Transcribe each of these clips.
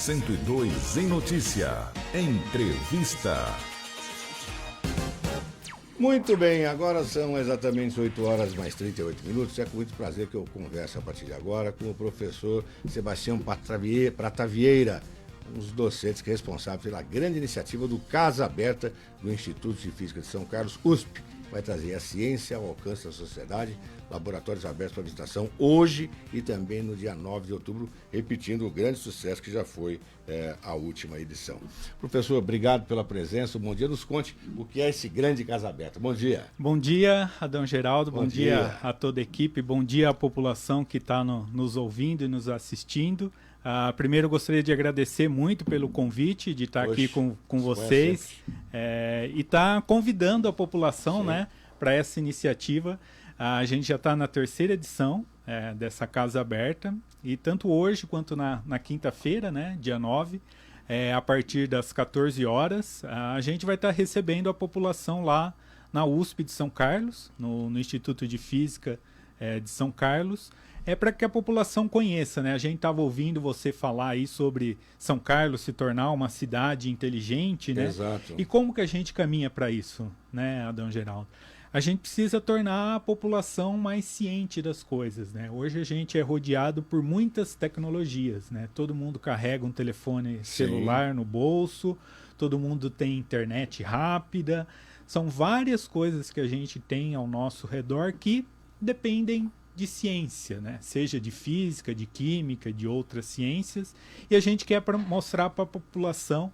102 em notícia. Entrevista. Muito bem, agora são exatamente 8 horas mais 38 minutos. É com muito prazer que eu converso a partir de agora com o professor Sebastião Prata Vieira, um dos docentes responsáveis pela grande iniciativa do Casa Aberta do Instituto de Física de São Carlos, USP. Vai trazer a ciência ao alcance da sociedade, laboratórios abertos para visitação hoje e também no dia 9 de outubro, repetindo o grande sucesso que já foi a última edição. Professor, obrigado pela presença, bom dia. Nos conte o que é esse grande Casa Aberta. Bom dia. Bom dia, Adão Geraldo, bom dia a toda a equipe, bom dia à população que está nos ouvindo e nos assistindo. Primeiro, eu gostaria de agradecer muito pelo convite, de estar aqui com vocês e estar convidando a população, né, para essa iniciativa. A gente já está na terceira edição dessa Casa Aberta e tanto hoje quanto na quinta-feira, né, dia 9, a partir das 14 horas, a gente vai estar recebendo a população lá na USP de São Carlos, no Instituto de Física de São Carlos. Para que a população conheça, né? A gente estava ouvindo você falar aí sobre São Carlos se tornar uma cidade inteligente, né? Exato. E como que a gente caminha para isso, né, Adão Geraldo? A gente precisa tornar a população mais ciente das coisas, né? Hoje a gente é rodeado por muitas tecnologias, né? Todo mundo carrega um telefone celular no bolso, todo mundo tem internet rápida. São várias coisas que a gente tem ao nosso redor que dependem de ciência, né? Seja de física, de química, de outras ciências, e a gente quer mostrar para a população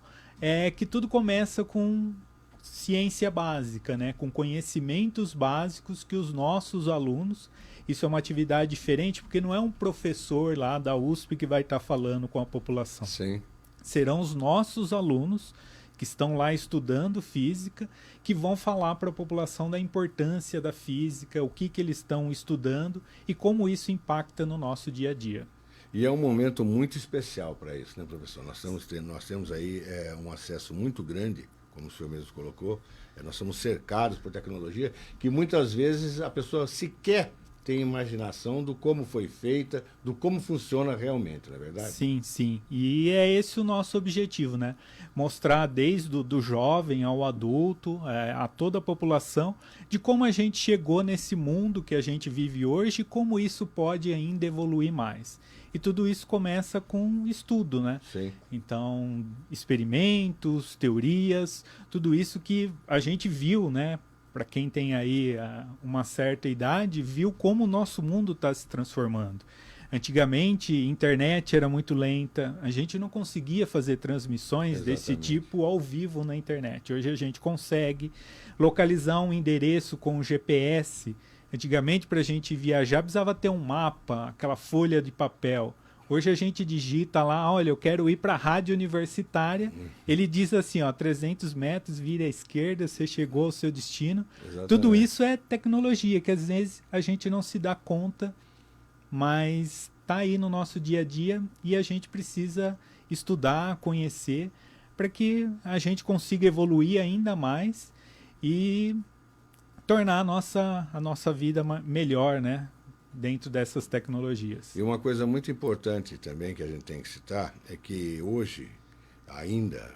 que tudo começa com ciência básica, né? Com conhecimentos básicos que os nossos alunos, isso é uma atividade diferente, porque não é um professor lá da USP que vai estar falando com a população. Sim. Serão os nossos alunos que estão lá estudando física, que vão falar para a população da importância da física, o que eles estão estudando e como isso impacta no nosso dia a dia. E é um momento muito especial para isso, né, professor? Nós temos aí um acesso muito grande, como o senhor mesmo colocou, nós somos cercados por tecnologia que muitas vezes a pessoa sequer tem imaginação do como foi feita, do como funciona realmente, não é verdade? Sim, sim. E é esse o nosso objetivo, né? Mostrar desde do jovem ao adulto, a toda a população, de como a gente chegou nesse mundo que a gente vive hoje e como isso pode ainda evoluir mais. E tudo isso começa com estudo, né? Sim. Então, experimentos, teorias, tudo isso que a gente viu, né? Para quem tem aí uma certa idade, viu como o nosso mundo está se transformando. Antigamente, a internet era muito lenta, a gente não conseguia fazer transmissões desse tipo ao vivo na internet. Hoje a gente consegue localizar um endereço com o GPS. Antigamente, para a gente viajar, precisava ter um mapa, aquela folha de papel. Hoje a gente digita lá, olha, eu quero ir para a rádio universitária. Ele diz assim, 300 metros, vira à esquerda, você chegou ao seu destino. Exatamente. Tudo isso é tecnologia, que às vezes a gente não se dá conta, mas está aí no nosso dia a dia e a gente precisa estudar, conhecer, para que a gente consiga evoluir ainda mais e tornar a nossa vida melhor, né? Dentro dessas tecnologias. E uma coisa muito importante também que a gente tem que citar é que hoje ainda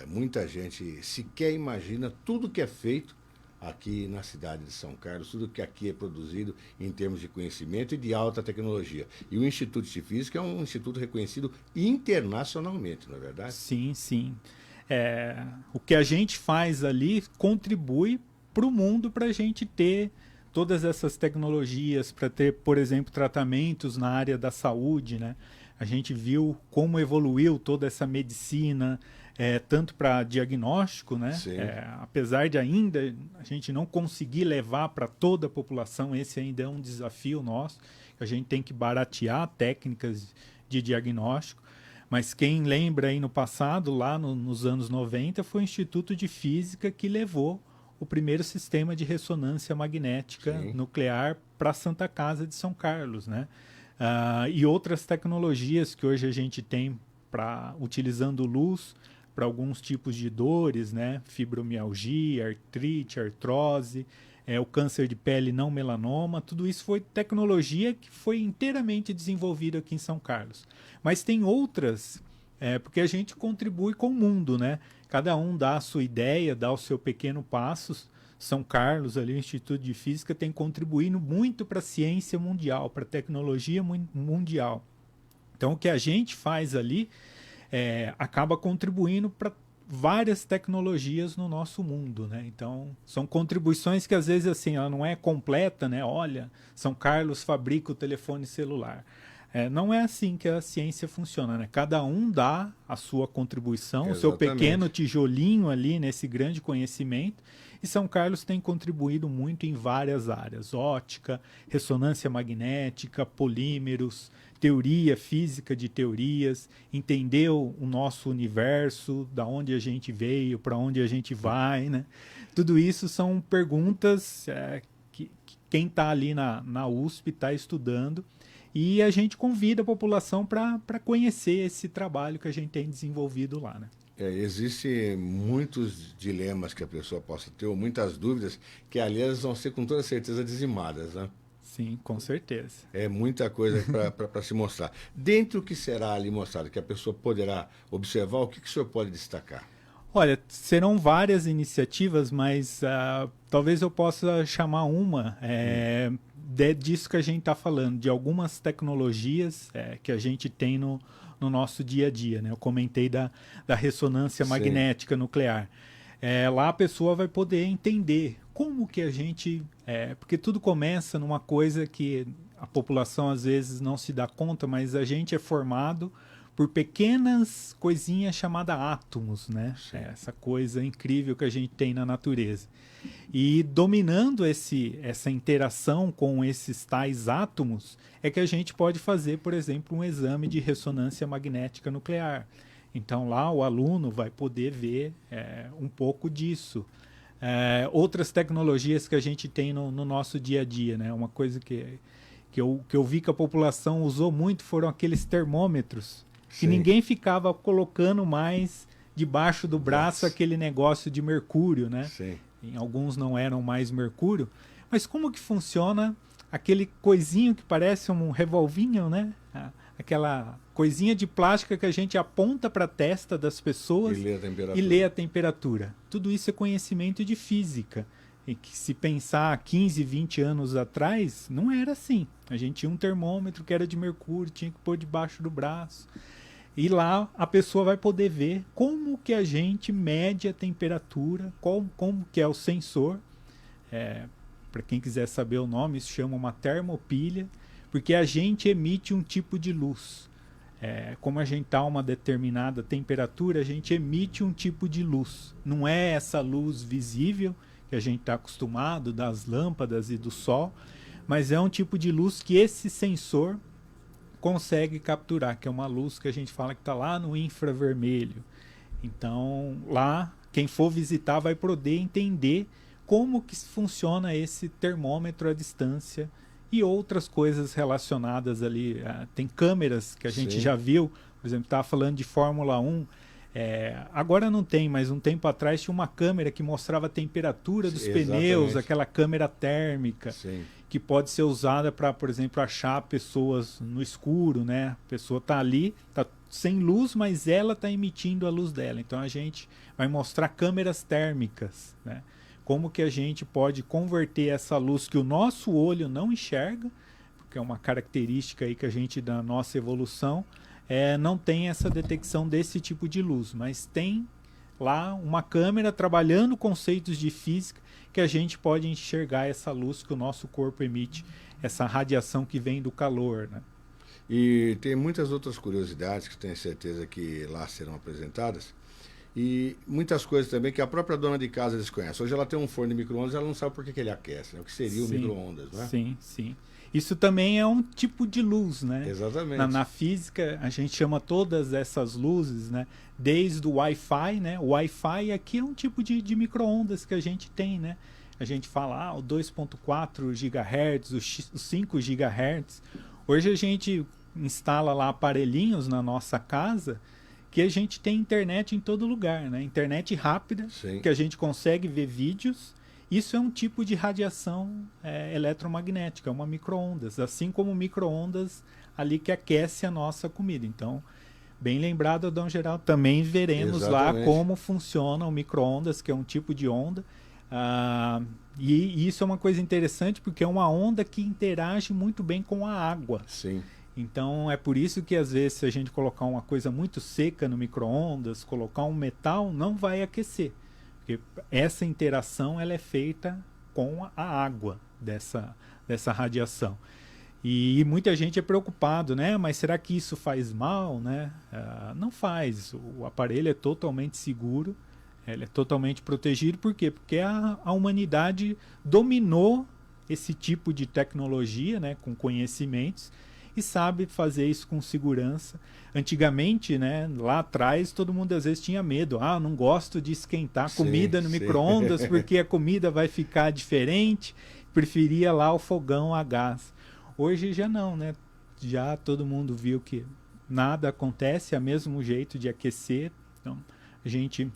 muita gente sequer imagina tudo que é feito aqui na cidade de São Carlos, tudo que aqui é produzido em termos de conhecimento e de alta tecnologia. E o Instituto de Física é um instituto reconhecido internacionalmente, não é verdade? Sim, sim. O que a gente faz ali contribui para o mundo, para a gente ter todas essas tecnologias, para ter, por exemplo, tratamentos na área da saúde, né? A gente viu como evoluiu toda essa medicina, tanto para diagnóstico, né? Apesar de ainda a gente não conseguir levar para toda a população, esse ainda é um desafio nosso. A gente tem que baratear técnicas de diagnóstico. Mas quem lembra aí no passado, lá nos anos 90, foi o Instituto de Física que levou o primeiro sistema de ressonância magnética nuclear para a Santa Casa de São Carlos, né? E outras tecnologias que hoje a gente tem utilizando luz para alguns tipos de dores, né? Fibromialgia, artrite, artrose, o câncer de pele não melanoma, tudo isso foi tecnologia que foi inteiramente desenvolvida aqui em São Carlos. Mas tem outras porque a gente contribui com o mundo, né? Cada um dá a sua ideia, dá o seu pequeno passo. São Carlos, ali, o Instituto de Física, tem contribuído muito para a ciência mundial, para a tecnologia mundial. Então, o que a gente faz ali acaba contribuindo para várias tecnologias no nosso mundo, né? Então, são contribuições que às vezes assim, ela não é completa, né? Olha, São Carlos fabrica o telefone celular. Não é assim que a ciência funciona, né? Cada um dá a sua contribuição, Exatamente. o seu pequeno tijolinho ali nesse grande conhecimento. E São Carlos tem contribuído muito em várias áreas: ótica, ressonância magnética, polímeros, teoria física de teorias, entendeu o nosso universo, da onde a gente veio, para onde a gente vai, né? Tudo isso são perguntas que quem está ali na USP está estudando, e a gente convida a população para conhecer esse trabalho que a gente tem desenvolvido lá, né? Existem muitos dilemas que a pessoa possa ter, ou muitas dúvidas, que aliás vão ser com toda certeza dizimadas, né? Sim, com certeza. É muita coisa para se mostrar. Dentro do que será ali mostrado, que a pessoa poderá observar, o que o senhor pode destacar? Olha, serão várias iniciativas, mas talvez eu possa chamar uma disso que a gente está falando, de algumas tecnologias que a gente tem no nosso dia a dia, né? Eu comentei da ressonância magnética nuclear. Lá a pessoa vai poder entender como que a gente... porque tudo começa numa coisa que a população às vezes não se dá conta, mas a gente é formado por pequenas coisinhas chamadas átomos, né? Essa coisa incrível que a gente tem na natureza. E dominando essa interação com esses tais átomos é que a gente pode fazer, por exemplo, um exame de ressonância magnética nuclear. Então lá o aluno vai poder ver um pouco disso. Outras tecnologias que a gente tem no nosso dia a dia, né? Uma coisa que eu vi que a população usou muito foram aqueles termômetros, que ninguém ficava colocando mais debaixo do braço aquele negócio de mercúrio, né? Sim. Em alguns não eram mais mercúrio. Mas como que funciona aquele coisinho que parece um revolvinho, né? Aquela coisinha de plástica que a gente aponta para a testa das pessoas e lê a temperatura. Tudo isso é conhecimento de física. E que se pensar 15, 20 anos atrás, não era assim. A gente tinha um termômetro que era de mercúrio, tinha que pôr debaixo do braço. E lá a pessoa vai poder ver como que a gente mede a temperatura, como que é o sensor. Para quem quiser saber o nome, isso chama uma termopilha, porque a gente emite um tipo de luz. Como a gente está a uma determinada temperatura, a gente emite um tipo de luz. Não é essa luz visível que a gente está acostumado das lâmpadas e do sol, mas é um tipo de luz que esse sensor consegue capturar, que é uma luz que a gente fala que está lá no infravermelho. Então, lá, quem for visitar vai poder entender como que funciona esse termômetro à distância e outras coisas relacionadas ali. Tem câmeras que a gente já viu, por exemplo, estava falando de Fórmula 1, agora não tem, mas um tempo atrás tinha uma câmera que mostrava a temperatura dos pneus, aquela câmera térmica. Sim. Que pode ser usada para, por exemplo, achar pessoas no escuro, né? A pessoa está ali, está sem luz, mas ela está emitindo a luz dela. Então a gente vai mostrar câmeras térmicas, né? Como que a gente pode converter essa luz que o nosso olho não enxerga, porque é uma característica aí que a gente, da nossa evolução, não tem essa detecção desse tipo de luz, mas tem lá uma câmera trabalhando conceitos de física que a gente pode enxergar essa luz que o nosso corpo emite, essa radiação que vem do calor, né? E tem muitas outras curiosidades que tenho certeza que lá serão apresentadas. E muitas coisas também que a própria dona de casa desconhece. Hoje ela tem um forno de micro-ondas, ela não sabe por que ele aquece, né? O que seria o micro-ondas, né? Sim, sim. Isso também é um tipo de luz, né? Exatamente. Na física, a gente chama todas essas luzes, né? Desde o Wi-Fi, né? O Wi-Fi aqui é um tipo de micro-ondas que a gente tem, né? A gente fala o 2.4 GHz, os 5 GHz. Hoje a gente instala lá aparelhinhos na nossa casa que a gente tem internet em todo lugar, né? Internet rápida, que a gente consegue ver vídeos. Isso é um tipo de radiação eletromagnética, uma micro-ondas, assim como micro-ondas ali que aquece a nossa comida. Então, bem lembrado, Adão Geraldo, também veremos Exatamente. lá como funciona o micro-ondas, que é um tipo de onda. E isso é uma coisa interessante porque é uma onda que interage muito bem com a água. Sim. Então é por isso que às vezes se a gente colocar uma coisa muito seca no micro-ondas, colocar um metal, não vai aquecer. Porque essa interação ela é feita com a água dessa radiação. E muita gente é preocupado, né? Mas será que isso faz mal, né? Não faz. O aparelho é totalmente seguro, ele é totalmente protegido. Por quê? Porque a humanidade dominou esse tipo de tecnologia, né? Com conhecimentos, e sabe fazer isso com segurança. Antigamente, né, lá atrás, todo mundo às vezes tinha medo. Não gosto de esquentar comida no micro-ondas porque a comida vai ficar diferente. Preferia lá o fogão a gás. Hoje já não, né? Já todo mundo viu que nada acontece, é o mesmo jeito de aquecer. Então, a gente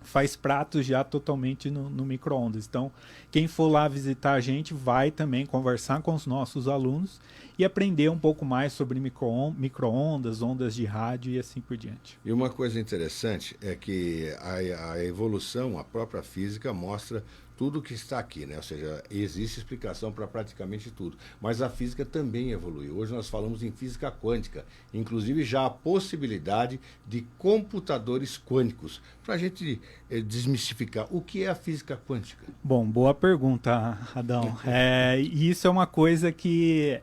faz pratos já totalmente no micro-ondas. Então, quem for lá visitar a gente vai também conversar com os nossos alunos e aprender um pouco mais sobre micro-ondas, ondas de rádio e assim por diante. E uma coisa interessante é que a evolução, a própria física mostra tudo que está aqui, né? Ou seja, existe explicação para praticamente tudo. Mas a física também evoluiu. Hoje nós falamos em física quântica, inclusive já a possibilidade de computadores quânticos. Para a gente desmistificar, o que é a física quântica? Bom, boa pergunta, Adão. Isso é uma coisa que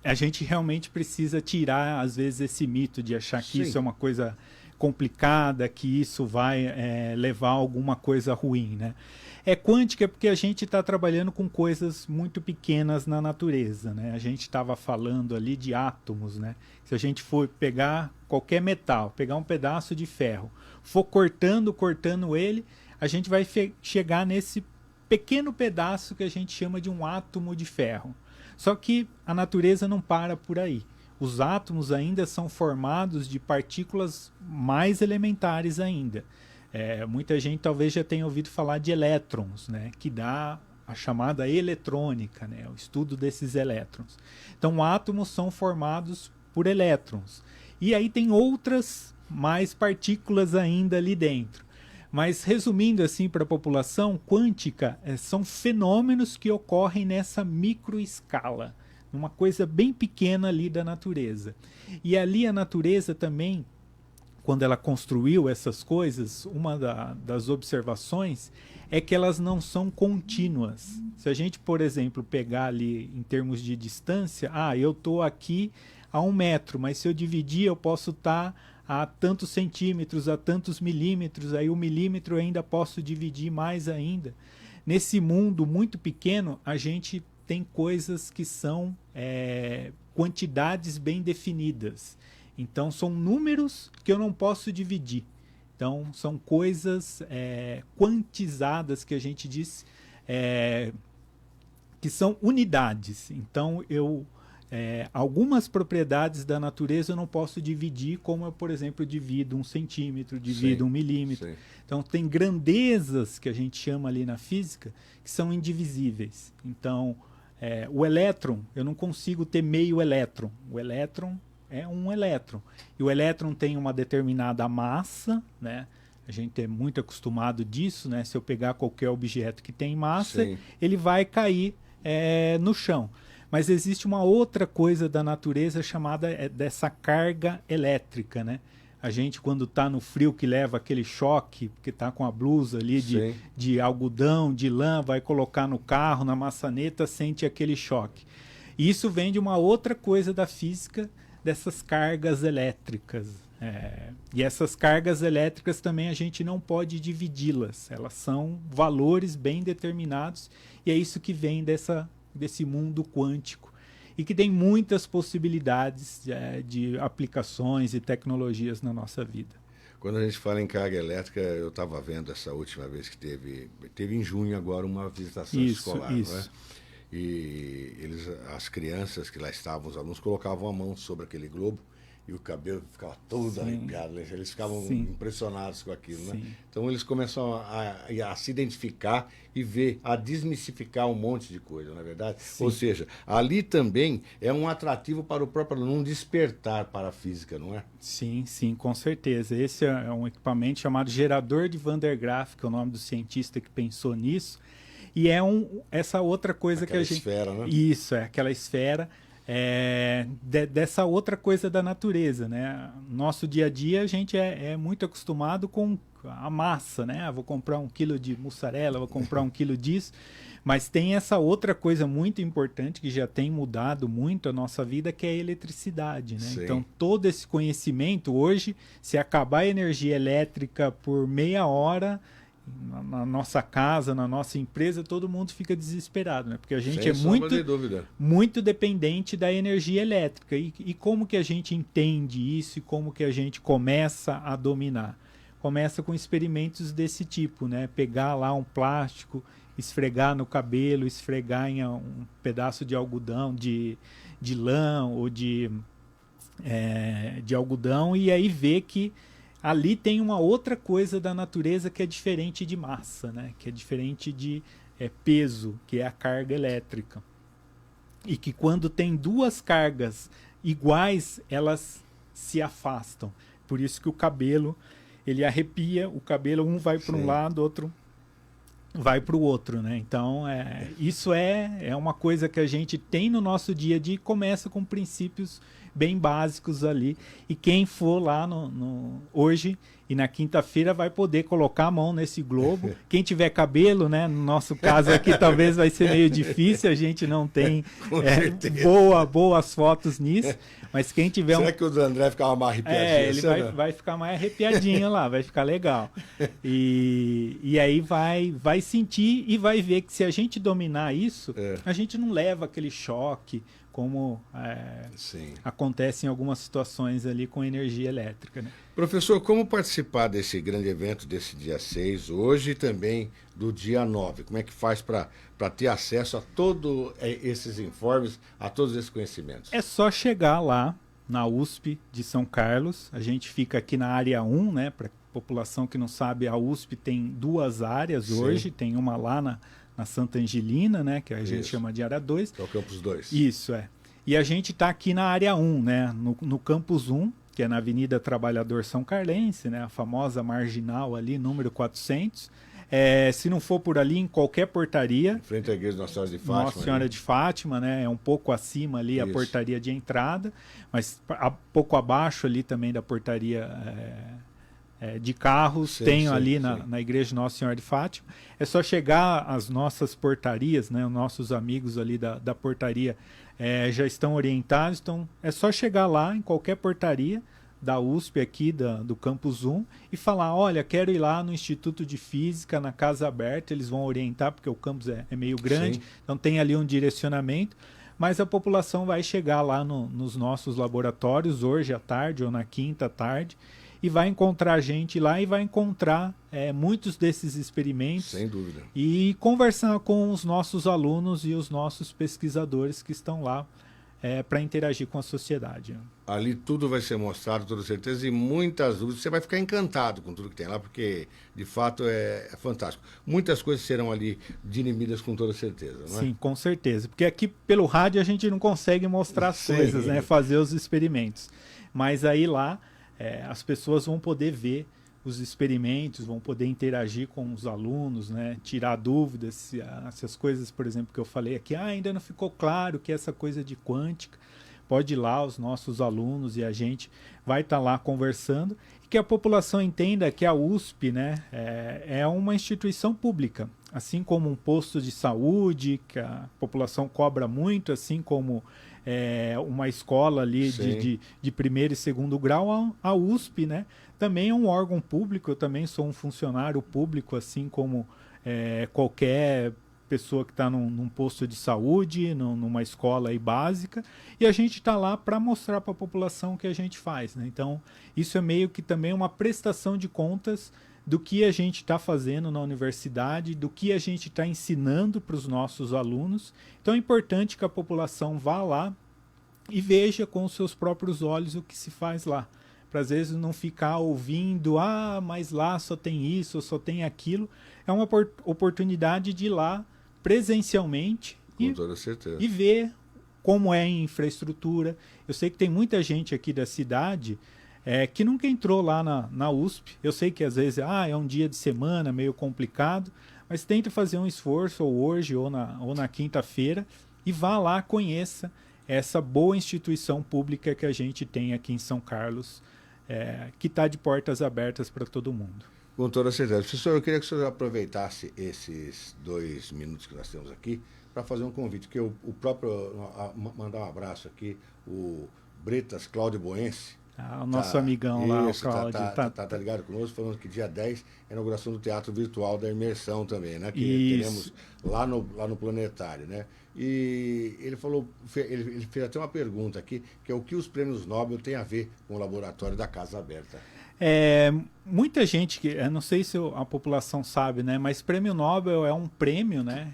a gente realmente precisa tirar, às vezes, esse mito de achar que Sim. isso é uma coisa complicada, que isso vai levar a alguma coisa ruim, né? É quântica porque a gente está trabalhando com coisas muito pequenas na natureza, né? A gente estava falando ali de átomos, né? Se a gente for pegar qualquer metal, pegar um pedaço de ferro, for cortando ele, a gente vai chegar nesse pequeno pedaço que a gente chama de um átomo de ferro. Só que a natureza não para por aí. Os átomos ainda são formados de partículas mais elementares ainda. Muita gente talvez já tenha ouvido falar de elétrons, né, que dá a chamada eletrônica, né, o estudo desses elétrons. Então, átomos são formados por elétrons. E aí tem outras mais partículas ainda ali dentro. Mas, resumindo assim para a população, quântica são fenômenos que ocorrem nessa microescala, uma coisa bem pequena ali da natureza. E ali a natureza também, quando ela construiu essas coisas, uma das observações é que elas não são contínuas. Se a gente, por exemplo, pegar ali em termos de distância, eu estou aqui a 1 metro, mas se eu dividir eu posso estar a tantos centímetros, a tantos milímetros, aí o milímetro eu ainda posso dividir mais ainda. Nesse mundo muito pequeno, a gente tem coisas que são quantidades bem definidas. Então, são números que eu não posso dividir. Então, são coisas quantizadas que a gente diz que são unidades. Então, algumas propriedades da natureza eu não posso dividir, como eu, por exemplo, divido 1 centímetro, divido 1 milímetro. Sim. Então, tem grandezas que a gente chama ali na física que são indivisíveis. Então, o elétron, eu não consigo ter meio elétron. O elétron é um elétron. E o elétron tem uma determinada massa, né? A gente é muito acostumado disso, né? Se eu pegar qualquer objeto que tem massa, sim, ele vai cair no chão. Mas existe uma outra coisa da natureza chamada dessa carga elétrica, né? A gente, quando está no frio, que leva aquele choque, porque está com a blusa ali de algodão, de lã, vai colocar no carro, na maçaneta, sente aquele choque. E isso vem de uma outra coisa da física, dessas cargas elétricas. E essas cargas elétricas também a gente não pode dividi-las. Elas são valores bem determinados e é isso que vem desse mundo quântico. E que tem muitas possibilidades de aplicações e tecnologias na nossa vida. Quando a gente fala em carga elétrica, eu estava vendo essa última vez que teve em junho agora uma visitação escolar, isso. Não é? E as crianças que lá estavam, os alunos, colocavam a mão sobre aquele globo e o cabelo ficava todo arrepiado, né? Eles ficavam impressionados com aquilo, né? Então eles começam a se identificar e ver, a desmistificar um monte de coisa, na é verdade? Ou seja, ali também é um atrativo para o próprio aluno, um despertar para a física, não é? Sim, sim, com certeza. Esse é um equipamento chamado gerador de Van der Graaf, que é o nome do cientista que pensou nisso. E é essa outra coisa aquela que a gente... esfera, né? Isso, é aquela esfera dessa outra coisa da natureza, né? Nosso dia a dia a gente é muito acostumado com a massa, né? Vou comprar 1 quilo de mussarela, vou comprar 1 quilo disso. Mas tem essa outra coisa muito importante que já tem mudado muito a nossa vida, que é a eletricidade, né? Então, todo esse conhecimento hoje, se acabar a energia elétrica por meia hora... Na nossa casa, na nossa empresa, todo mundo fica desesperado, né? Porque a gente é muito dependente da energia elétrica. E como que a gente entende isso e como que a gente começa a dominar? Começa com experimentos desse tipo, né? Pegar lá um plástico, esfregar no cabelo, esfregar em um pedaço de algodão, de lã ou de algodão, e aí ver que ali tem uma outra coisa da natureza que é diferente de massa, né? Que é diferente de peso, que é a carga elétrica. E que quando tem duas cargas iguais, elas se afastam. Por isso que o cabelo, ele arrepia, o cabelo um vai para um lado, outro vai para o outro, né? Então, isso é uma coisa que a gente tem no nosso dia a dia e começa com princípios bem básicos ali. E quem for lá hoje e na quinta-feira vai poder colocar a mão nesse globo. Quem tiver cabelo, né? No nosso caso aqui talvez vai ser meio difícil, a gente não tem boas fotos nisso. Mas quem tiver Será que o do André ficava mais arrepiadinho? Ele vai ficar mais arrepiadinho lá, vai ficar legal. E aí vai sentir e vai ver que se a gente dominar isso, a gente não leva aquele choque, como acontece em algumas situações ali com energia elétrica, né? Professor, como participar desse grande evento desse dia 6 hoje e também do dia 9? Como é que faz para ter acesso a todos esses informes, a todos esses conhecimentos? É só chegar lá na USP de São Carlos. A gente fica aqui na área 1, né? Para a população que não sabe, a USP tem 2 áreas hoje. Tem uma lá na Santa Angelina, né? Que a gente chama de área 2. Que é o campus 2. Isso, E a gente está aqui na área 1, né? No campus 1, que é na Avenida Trabalhador São Carlense, né? A famosa marginal ali, número 400. Se não for por ali, em qualquer portaria. Em frente à igreja Nossa Senhora de Fátima. Nossa Senhora de Fátima, né? É um pouco acima ali a portaria de entrada, mas pouco abaixo ali também da portaria de carros. Tem ali na igreja Nossa Senhora de Fátima. É só chegar às nossas portarias, né? Os nossos amigos ali da portaria já estão orientados, então é só chegar lá em qualquer portaria da USP aqui, do Campus 1, e falar, olha, quero ir lá no Instituto de Física, na Casa Aberta, eles vão orientar, porque o campus é meio grande, então tem ali um direcionamento, mas a população vai chegar lá nos nossos laboratórios, hoje à tarde ou na quinta à tarde, e vai encontrar gente lá e vai encontrar muitos desses experimentos. Sem dúvida. E conversar com os nossos alunos e os nossos pesquisadores que estão lá para interagir com a sociedade. Ali tudo vai ser mostrado, toda certeza, e muitas dúvidas. Você vai ficar encantado com tudo que tem lá, porque, de fato, é fantástico. Muitas coisas serão ali dirimidas com toda certeza, não é? Sim, com certeza. Porque aqui, pelo rádio, a gente não consegue mostrar as coisas, né? Fazer os experimentos. Mas aí lá, as pessoas vão poder ver os experimentos, vão poder interagir com os alunos, né? Tirar dúvidas, se as coisas, por exemplo, que eu falei aqui, ainda não ficou claro que essa coisa de quântica, pode ir lá, os nossos alunos e a gente vai estar lá conversando, e que a população entenda que a USP, né, é uma instituição pública, assim como um posto de saúde, que a população cobra muito, assim como uma escola ali de primeiro e segundo grau, a USP, né, também é um órgão público. Eu também sou um funcionário público, assim como qualquer pessoa que está num posto de saúde, numa escola aí básica, e a gente está lá para mostrar para a população o que a gente faz, né? Então, isso é meio que também uma prestação de contas do que a gente está fazendo na universidade, do que a gente está ensinando para os nossos alunos. Então é importante que a população vá lá e veja com os seus próprios olhos o que se faz lá. Para às vezes não ficar ouvindo, mas lá só tem isso, só tem aquilo. É uma oportunidade de ir lá presencialmente Com toda certeza. E ver como é a infraestrutura. Eu sei que tem muita gente aqui da cidade que nunca entrou lá na USP. Eu sei que às vezes é um dia de semana meio complicado, mas tenta fazer um esforço ou hoje ou na quinta-feira e vá lá, conheça essa boa instituição pública que a gente tem aqui em São Carlos, que está de portas abertas para todo mundo. Com toda certeza. Professor, eu queria que o senhor aproveitasse esses 2 minutos que nós temos aqui para fazer um convite, que o próprio, mandar um abraço aqui, o Bretas Cláudio Boense. O nosso amigão lá, o Cláudio. Tá ligado conosco, falando que dia 10 é a inauguração do Teatro Virtual da Imersão também, né? Que teremos lá no Planetário, né? E ele falou, ele fez até uma pergunta aqui, que é o que os prêmios Nobel têm a ver com o laboratório da Casa Aberta. Muita gente, eu não sei se a população sabe, né? Mas prêmio Nobel é um prêmio, né?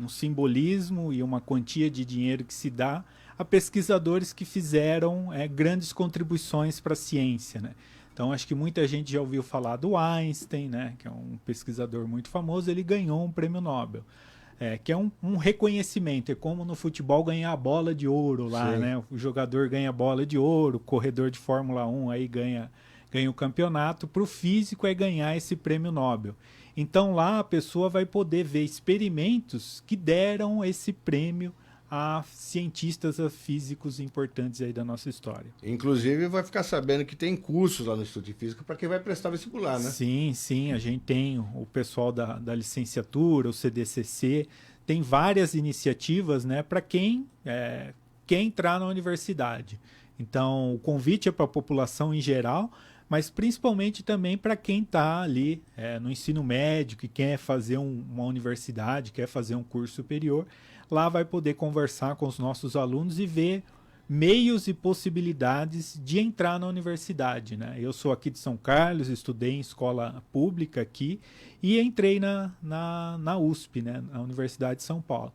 Um simbolismo e uma quantia de dinheiro que se dá a pesquisadores que fizeram grandes contribuições para a ciência, né? Então, acho que muita gente já ouviu falar do Einstein, né? Que é um pesquisador muito famoso. Ele ganhou um prêmio Nobel, que é um reconhecimento. É como no futebol ganhar a bola de ouro lá, Sim. né? O jogador ganha a bola de ouro, o corredor de Fórmula 1 aí ganha o campeonato. Para o físico é ganhar esse prêmio Nobel. Então, lá a pessoa vai poder ver experimentos que deram esse prêmio a cientistas, a físicos importantes aí da nossa história. Inclusive, vai ficar sabendo que tem cursos lá no Instituto de Física para quem vai prestar vestibular, né? Sim, a gente tem o pessoal da licenciatura, o CDCC, tem várias iniciativas, né, para quem quer entrar na universidade. Então, o convite é para a população em geral, mas principalmente também para quem está ali no ensino médio, que quer fazer uma universidade, quer fazer um curso superior. Lá vai poder conversar com os nossos alunos e ver meios e possibilidades de entrar na universidade, né? Eu sou aqui de São Carlos, estudei em escola pública aqui e entrei na USP, né? Na Universidade de São Paulo.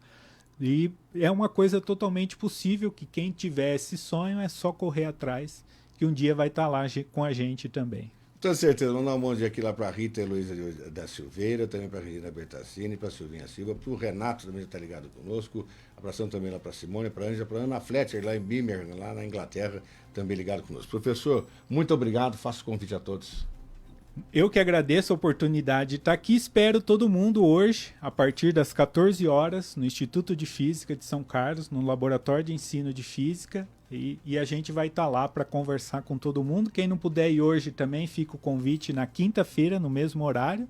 E é uma coisa totalmente possível, que quem tiver esse sonho é só correr atrás, que um dia vai estar lá com a gente também. Com certeza, vamos dar um bom dia aqui lá para a Rita Heloísa da Silveira, também para a Regina Bertassini, para a Silvinha Silva, para o Renato também está ligado conosco, abração também lá para a Simone, para a Ângela, para a Ana Fletcher, lá em Birmingham, lá na Inglaterra, também ligado conosco. Professor, muito obrigado, faço o convite a todos. Eu que agradeço a oportunidade de estar aqui, espero todo mundo hoje, a partir das 14 horas, no Instituto de Física de São Carlos, no Laboratório de Ensino de Física, e a gente vai estar lá para conversar com todo mundo. Quem não puder ir hoje também, fica o convite na quinta-feira, no mesmo horário.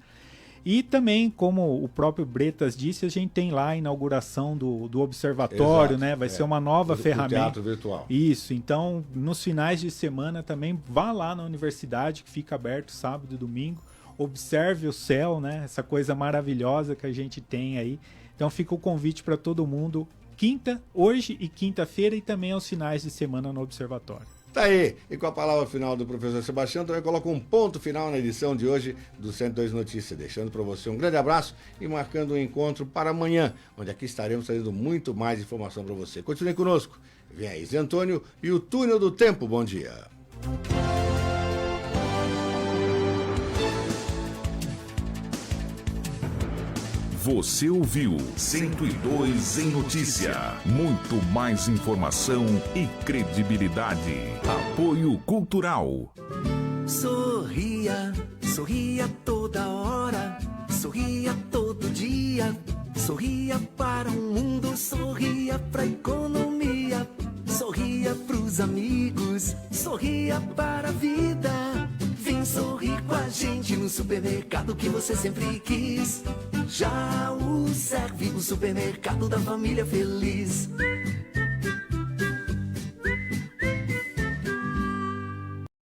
E também, como o próprio Bretas disse, a gente tem lá a inauguração do observatório, né? Vai ser uma nova ferramenta. Teatro virtual. Isso, então nos finais de semana também vá lá na universidade, que fica aberto sábado e domingo. Observe o céu, né? Essa coisa maravilhosa que a gente tem aí. Então fica o convite para todo mundo, hoje e quinta-feira, e também aos finais de semana no observatório. Tá aí, e com a palavra final do professor Sebastião, também coloca um ponto final na edição de hoje do 102 Notícias, deixando para você um grande abraço e marcando um encontro para amanhã, onde aqui estaremos trazendo muito mais informação para você. Continue conosco. Vem aí, Zé Antônio e o Túnel do Tempo. Bom dia. Você ouviu 102 em Notícia. Muito mais informação e credibilidade. Apoio Cultural. Sorria, sorria toda hora, sorria todo dia, sorria para o mundo, sorria pra economia, sorria pros amigos, sorria para a vida. Vem sorrir com a gente no supermercado que você sempre quis. Já o serve o supermercado da família feliz.